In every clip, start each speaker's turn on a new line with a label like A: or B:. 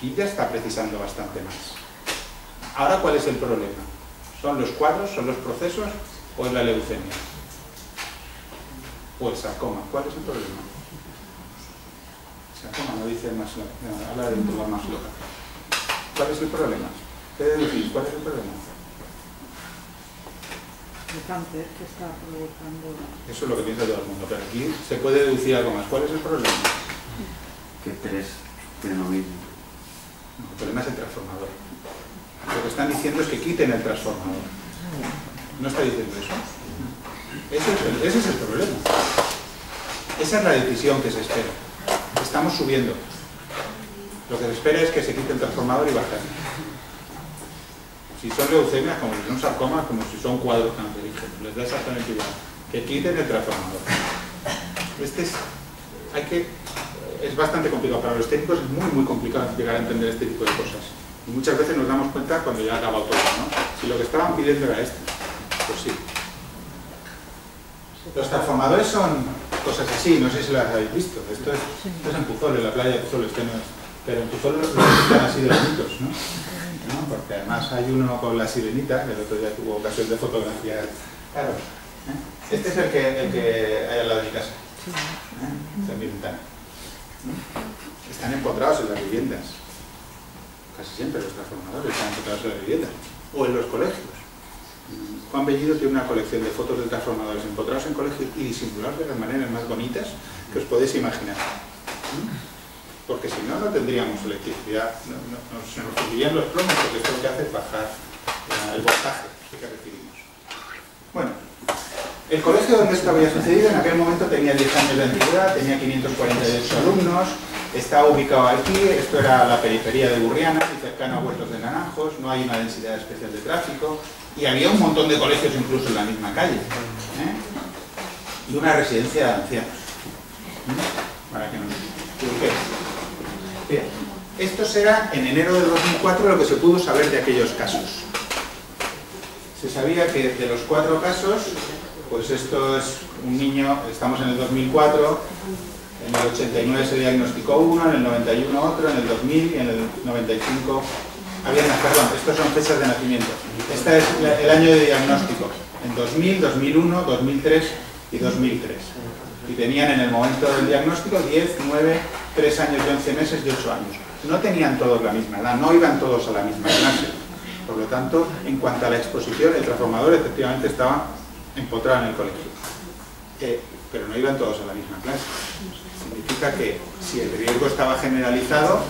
A: Aquí ya está precisando bastante más. Ahora, ¿cuál es el problema? ¿Son los cuadros, son los procesos o es la leucemia? O el sarcoma. ¿Cuál es el problema? Sarcoma no dice más, no, habla de un tumor más local. ¿Cuál es el problema? ¿Qué deducís? ¿Cuál es el problema?
B: El cáncer que está provocando...
A: Eso es lo que piensa todo el mundo, pero aquí se puede deducir algo más. ¿Cuál es el problema?
C: Que tres tienen lo mismo.
A: No, el problema es el transformador. Lo que están diciendo es que quiten el transformador. ¿No está diciendo eso? Ese es el problema. Esa es la decisión que se espera. Estamos subiendo. Lo que se espera es que se quite el transformador y bajar. Si son leucemias, como si son sarcomas, como si son cuadros cancerígenos, les da exactamente igual. Que quiten el transformador. Es bastante complicado. Para los técnicos es muy complicado llegar a entender este tipo de cosas. Y muchas veces nos damos cuenta cuando ya ha acabado todo, ¿no? Si lo que estaban pidiendo era esto, pues sí. Los transformadores son cosas así, no sé si las habéis visto. Esto es en Puzol, en la playa de Puzol, pero en Puzol los están así de bonitos, ¿no? Porque además hay uno con la sirenita, que el otro día tuvo ocasión de fotografiar. Claro, este es el que hay al lado de mi casa. Esta es mi ventana. Están empotrados en las viviendas. Casi siempre los transformadores están empotrados en las viviendas. O en los colegios. Juan Bellido tiene una colección de fotos de transformadores empotrados en colegios y disimulados de las maneras más bonitas que os podéis imaginar. Porque si no, no tendríamos electricidad, se nos fundirían los plomos, porque esto lo que hace es bajar el voltaje que recibimos. Bueno, el colegio donde esto había sucedido en aquel momento tenía 10 años de antigüedad, tenía 548 alumnos, estaba ubicado aquí, esto era la periferia de Burriana, y cercano a Huertos de Naranjos, no hay una densidad especial de tráfico, y había un montón de colegios incluso en la misma calle, y una residencia de ancianos. Para que nos ubiquemos. Bien, esto será en enero del 2004 lo que se pudo saber de aquellos casos. Se sabía que de los 4 casos, pues esto es un niño, estamos en el 2004, en el 89 se diagnosticó uno, en el 91 otro, en el 2000 y en el 95 perdón, estos son fechas de nacimiento. Este es el año de diagnóstico, en 2000, 2001, 2003 y 2003. Y tenían en el momento del diagnóstico 10, 9, 3 años y 11 meses y 8 años. No tenían todos la misma edad, no iban todos a la misma clase. Por lo tanto, en cuanto a la exposición, el transformador efectivamente estaba empotrado en el colegio. Pero no iban todos a la misma clase. Significa que si el riesgo estaba generalizado,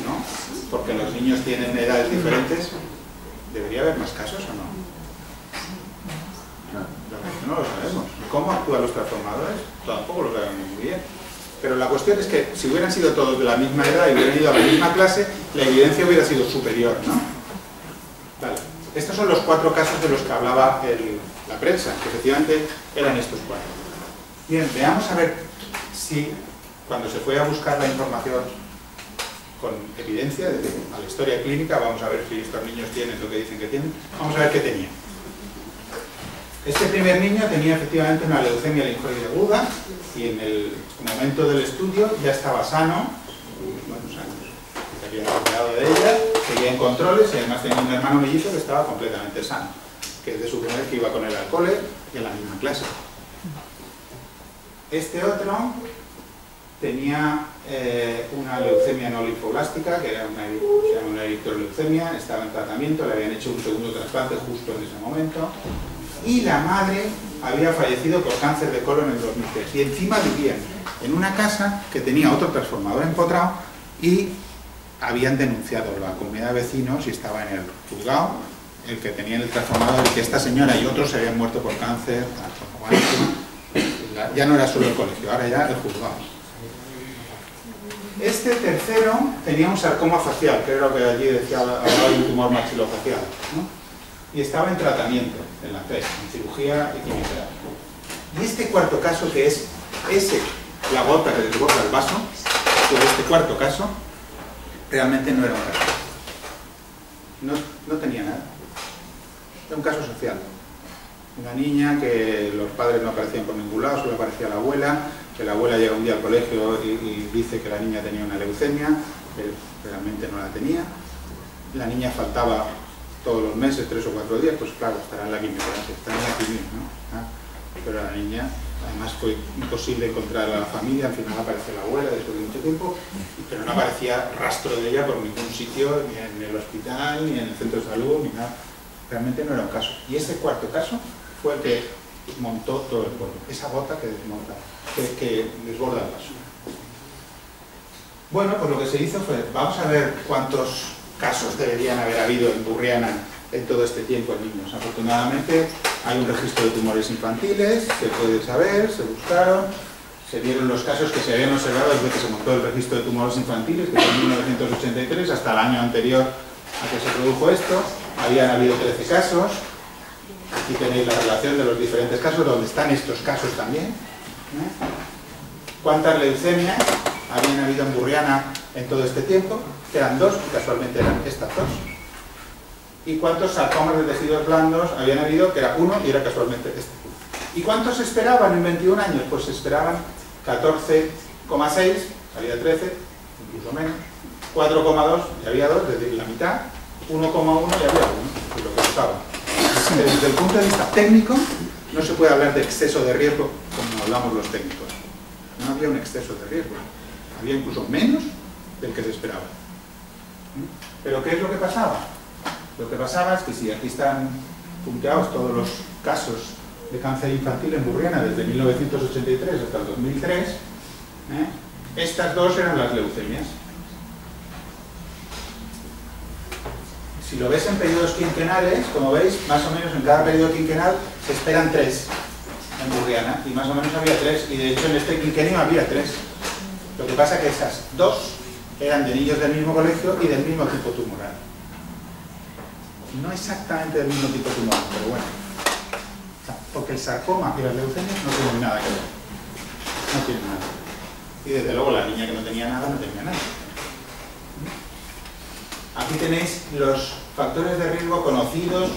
A: ¿no? Porque los niños tienen edades diferentes, ¿debería haber más casos o no? No lo sabemos. ¿Cómo actúan los transformadores? Tampoco lo sabemos muy bien. Pero la cuestión es que si hubieran sido todos de la misma edad y hubieran ido a la misma clase, la evidencia hubiera sido superior, ¿no? Vale. Estos son los 4 casos de los que hablaba la prensa, que efectivamente eran estos 4. Bien, veamos a ver si cuando se fue a buscar la información con evidencia, a la historia clínica, vamos a ver si estos niños tienen lo que dicen que tienen, vamos a ver qué tenían. Este primer niño tenía efectivamente una leucemia linfoide aguda y en el momento del estudio ya estaba sano, buenos años, se había recuperado de ella, seguía en controles y además tenía un hermano mellizo que estaba completamente sano, que es de suponer que iba con él al cole y a la misma clase. Este otro tenía una leucemia no linfoblástica, que era una eritroleucemia, estaba en tratamiento, le habían hecho un segundo trasplante justo en ese momento. Y la madre había fallecido por cáncer de colon en 2003 y encima vivían en una casa que tenía otro transformador empotrado y habían denunciado a la comunidad de vecinos y estaba en el juzgado el que tenía el transformador y que esta señora y otros se habían muerto por cáncer. Ya no era solo el colegio, ahora ya el juzgado. Este tercero tenía un sarcoma facial, que era lo que allí decía, hablaba de un tumor maxilofacial, ¿no? Y estaba en tratamiento, en la PES, en cirugía y quimioterapia. Y este cuarto caso, que es la gota que desborda el vaso, pues este cuarto caso, realmente no era un caso. No tenía nada. Era un caso social. Una niña que los padres no aparecían por ningún lado, solo aparecía la abuela, que la abuela llega un día al colegio y dice que la niña tenía una leucemia, él realmente no la tenía. La niña faltaba todos los meses, 3 o 4 días, pues claro, estará en la quimioterapia, estará en la quimio, ¿no? Pero la niña, además fue imposible encontrar a la familia, al final apareció la abuela después de mucho tiempo, pero no aparecía rastro de ella por ningún sitio, ni en el hospital, ni en el centro de salud, ni nada. Realmente no era un caso. Y ese cuarto caso fue el que montó todo el pueblo, esa gota que desmonta, que desborda el vaso. Bueno, pues lo que se hizo fue, vamos a ver cuántos casos deberían haber habido en Burriana en todo este tiempo en niños. Afortunadamente hay un registro de tumores infantiles, se puede saber, se buscaron, se vieron los casos que se habían observado desde que se montó el registro de tumores infantiles, que fue en 1983, hasta el año anterior a que se produjo esto. Habían habido 13 casos. Aquí tenéis la relación de los diferentes casos, donde están estos casos también. ¿Cuántas leucemias habían habido en Burriana en todo este tiempo? Que eran 2, y casualmente eran estas 2. ¿Y cuántos sarcomas de tejidos blandos habían habido? Que era 1 y era casualmente este. ¿Y cuántos esperaban en 21 años? Pues se esperaban 14,6, había 13, incluso menos, 4,2 y había 2, es decir, la mitad, 1,1 y había 1, es lo que buscaba. Desde el punto de vista técnico, no se puede hablar de exceso de riesgo como hablamos los técnicos. No había un exceso de riesgo, había incluso menos del que se esperaba. ¿Pero qué es lo que pasaba? Lo que pasaba es que si aquí están punteados todos los casos de cáncer infantil en Burriana desde 1983 hasta el 2003, estas 2 eran las leucemias. Si lo ves en periodos quinquenales, como veis, más o menos en cada periodo quinquenal se esperan 3 en Burriana, y más o menos había 3, y de hecho en este quinquenio había 3. Lo que pasa es que esas 2 eran de niños del mismo colegio y del mismo tipo tumoral. No exactamente del mismo tipo tumoral, pero bueno. Porque el sarcoma y las leucemias no tienen nada que ver. No tienen nada. Y desde luego la niña que no tenía nada, no tenía nada. Aquí tenéis los factores de riesgo conocidos,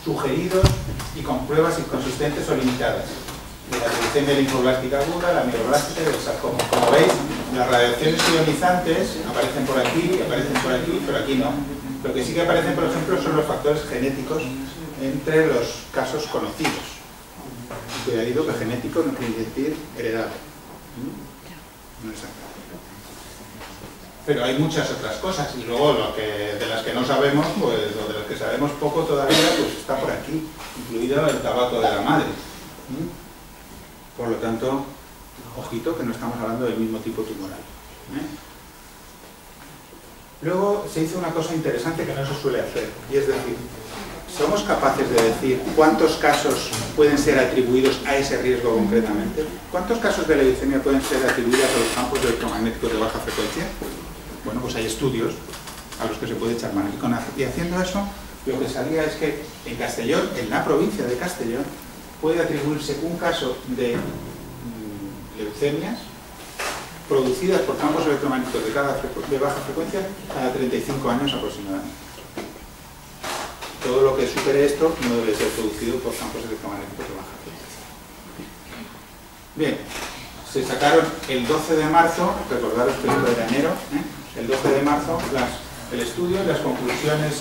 A: sugeridos y con pruebas inconsistentes o limitadas. De la leucemia linfoblástica aguda, la mieloblástica y el sarcoma. Como veis, las radiaciones ionizantes aparecen por aquí, pero aquí no. Lo que sí que aparecen, por ejemplo, son los factores genéticos entre los casos conocidos. Cuidadito que genético no quiere decir heredado. No exactamente. Pero hay muchas otras cosas, y luego de las que no sabemos, pues, o de las que sabemos poco todavía, pues está por aquí, incluido el tabaco de la madre. Por lo tanto, ojito que no estamos hablando del mismo tipo tumoral. Luego se hizo una cosa interesante que no se suele hacer, y es decir, ¿somos capaces de decir cuántos casos pueden ser atribuidos a ese riesgo concretamente? ¿Cuántos casos de leucemia pueden ser atribuidos a los campos electromagnéticos de baja frecuencia? Bueno, pues hay estudios a los que se puede echar mano. Y haciendo eso, lo que salía es que en Castellón, en la provincia de Castellón, puede atribuirse un caso de leucemias producidas por campos electromagnéticos de baja frecuencia cada 35 años aproximadamente. Todo lo que supere esto no debe ser producido por campos electromagnéticos de baja frecuencia. Bien, se sacaron el 12 de marzo, recordaros que esto era enero, el 12 de marzo, el estudio, las conclusiones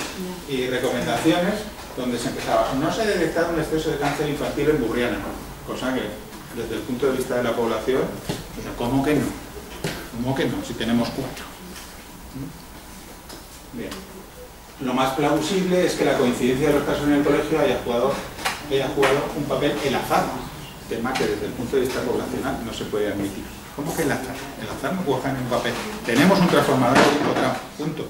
A: y recomendaciones, donde se empezaba. No se ha detectado un exceso de cáncer infantil en Burriana, cosa que desde el punto de vista de la población, ¿cómo que no? ¿Cómo que no? Si tenemos 4. Bien. Lo más plausible es que la coincidencia de los casos en el colegio haya jugado un papel el azar, tema que desde el punto de vista poblacional no se puede admitir. ¿Cómo que el azar? El azar no juega en un papel. Tenemos un transformador y otro, punto.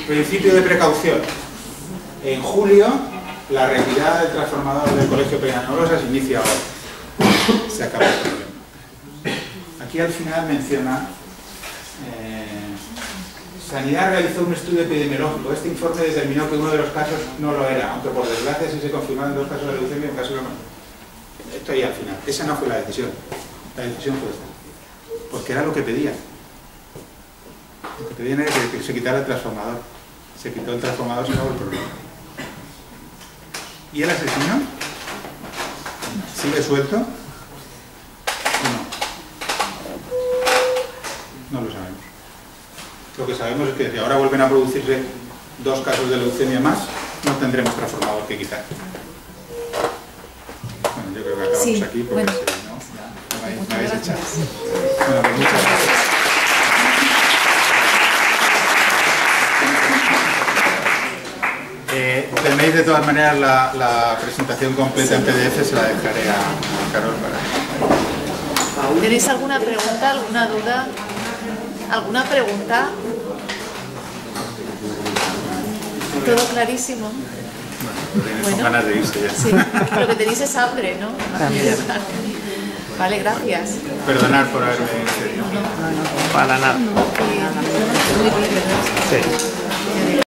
A: Principio de precaución. En julio, la retirada del transformador del Colegio Peñanolosa se inicia ahora. Se acabó el problema. Aquí al final menciona Sanidad realizó un estudio epidemiológico. Este informe determinó que uno de los casos no lo era, aunque por desgracia sí se confirmaron 2 casos de leucemia y un caso de no. Esto ahí al final. Esa no fue la decisión. La decisión fue esta. Porque era lo que pedían. Lo que pedían era que se quitara el transformador. Se quitó el transformador, se acabó el problema. ¿Y el asesino? ¿Sigue suelto? ¿O no? No lo sabemos. Lo que sabemos es que si ahora vuelven a producirse 2 casos de leucemia más, no tendremos transformador que quitar. Bueno, yo creo que acabamos
D: Sí,
A: aquí porque
D: bueno.
A: si no, ya me
D: Muchas
A: habéis echado.
D: gracias.
A: Bueno, pues muchas gracias. Tenéis de todas maneras la presentación completa en PDF, se la dejaré a Carol para...
D: ¿Tenéis alguna pregunta, alguna duda? ¿Alguna pregunta? ¿Todo clarísimo?
A: Bueno, con ganas de irse ya.
D: Sí, lo que tenéis es hambre, ¿no? Vale, gracias.
A: Perdonad por haberme excedido.
E: Para nada.
D: Muy bien, ¿verdad?
E: Sí.